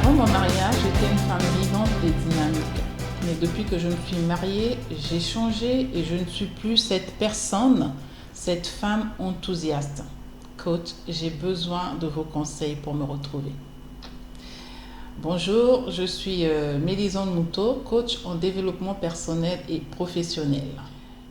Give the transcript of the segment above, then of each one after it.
Avant mon mariage, j'étais une femme vivante et dynamique. Mais depuis que je me suis mariée, j'ai changé et je ne suis plus cette personne, cette femme enthousiaste. Coach, j'ai besoin de vos conseils pour me retrouver. Bonjour, je suis Mélisande Moutot, coach en développement personnel et professionnel.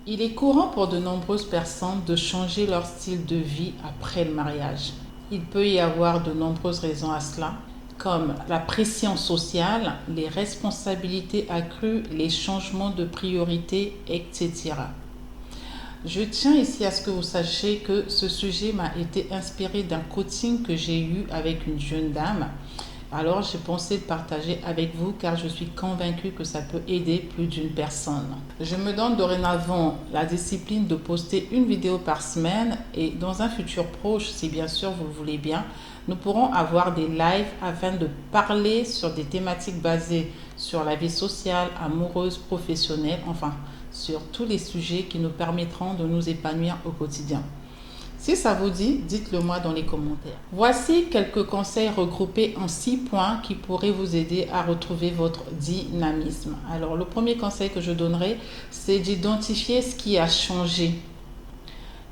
Il est courant pour de nombreuses personnes de changer leur style de vie après le mariage. Il peut y avoir de nombreuses raisons à cela, comme la pression sociale, les responsabilités accrues, les changements de priorité, etc. Je tiens ici à ce que vous sachiez que ce sujet m'a été inspiré d'un coaching que j'ai eu avec une jeune dame. Alors j'ai pensé le partager avec vous car je suis convaincue que ça peut aider plus d'une personne. Je me donne dorénavant la discipline de poster une vidéo par semaine et dans un futur proche, si bien sûr vous le voulez bien, nous pourrons avoir des lives afin de parler sur des thématiques basées sur la vie sociale, amoureuse, professionnelle, enfin sur tous les sujets qui nous permettront de nous épanouir au quotidien. Si ça vous dit, dites-le moi dans les commentaires. Voici quelques conseils regroupés en 6 points qui pourraient vous aider à retrouver votre dynamisme. Alors, le premier conseil que je donnerai, c'est d'identifier ce qui a changé.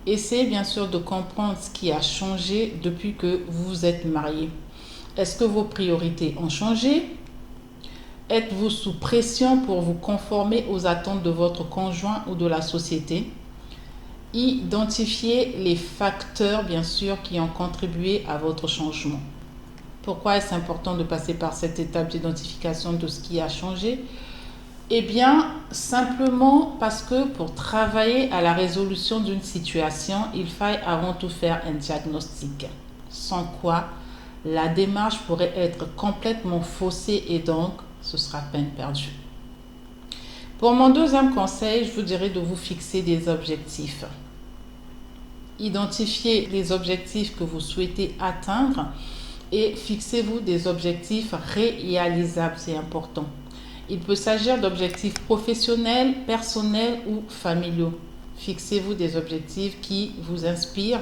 Essayez bien sûr de comprendre ce qui a changé depuis que vous vous êtes marié. Est-ce que vos priorités ont changé? Êtes-vous sous pression pour vous conformer aux attentes de votre conjoint ou de la société? Identifiez les facteurs, bien sûr, qui ont contribué à votre changement. Pourquoi est-ce important de passer par cette étape d'identification de ce qui a changé? Eh bien, simplement parce que pour travailler à la résolution d'une situation, il faille avant tout faire un diagnostic. Sans quoi, la démarche pourrait être complètement faussée et donc, ce sera peine perdue. Pour mon deuxième conseil, je vous dirais de vous fixer des objectifs. Identifiez les objectifs que vous souhaitez atteindre et fixez-vous des objectifs réalisables, c'est important. Il peut s'agir d'objectifs professionnels, personnels ou familiaux. Fixez-vous des objectifs qui vous inspirent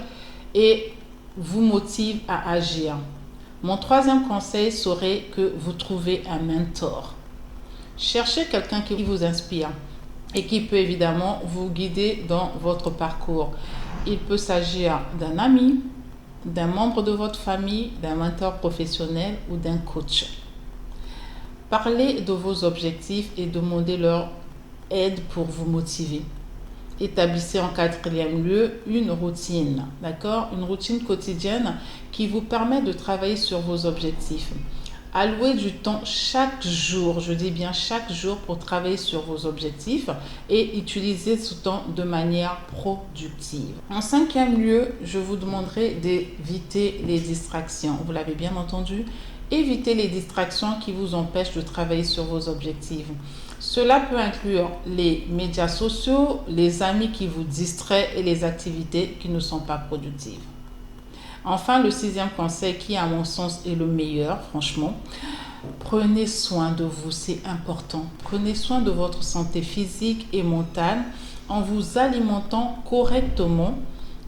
et vous motivent à agir. Mon troisième conseil serait que vous trouvez un mentor. Cherchez quelqu'un qui vous inspire et qui peut évidemment vous guider dans votre parcours. Il peut s'agir d'un ami, d'un membre de votre famille, d'un mentor professionnel ou d'un coach. Parlez de vos objectifs et demandez leur aide pour vous motiver. Établissez en quatrième lieu une routine, d'accord? Une routine quotidienne qui vous permet de travailler sur vos objectifs. Allouez du temps chaque jour, je dis bien chaque jour, pour travailler sur vos objectifs et utilisez ce temps de manière productive. En cinquième lieu, je vous demanderai d'éviter les distractions. Vous l'avez bien entendu, évitez les distractions qui vous empêchent de travailler sur vos objectifs. Cela peut inclure les médias sociaux, les amis qui vous distraient et les activités qui ne sont pas productives. Enfin, le sixième conseil qui, à mon sens, est le meilleur, franchement, prenez soin de vous, c'est important. Prenez soin de votre santé physique et mentale en vous alimentant correctement,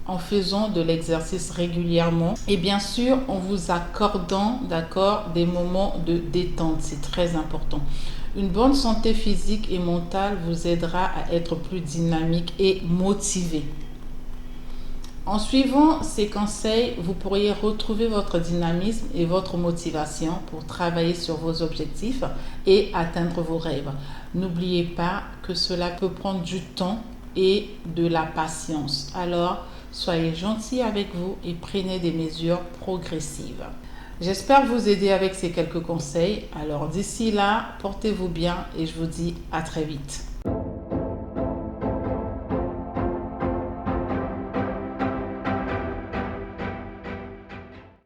en faisant de l'exercice régulièrement et bien sûr en vous accordant, d'accord, des moments de détente, c'est très important. Une bonne santé physique et mentale vous aidera à être plus dynamique et motivé. En suivant ces conseils, vous pourriez retrouver votre dynamisme et votre motivation pour travailler sur vos objectifs et atteindre vos rêves. N'oubliez pas que cela peut prendre du temps et de la patience. Alors, soyez gentils avec vous et prenez des mesures progressives. J'espère vous aider avec ces quelques conseils. Alors d'ici là, portez-vous bien et je vous dis à très vite.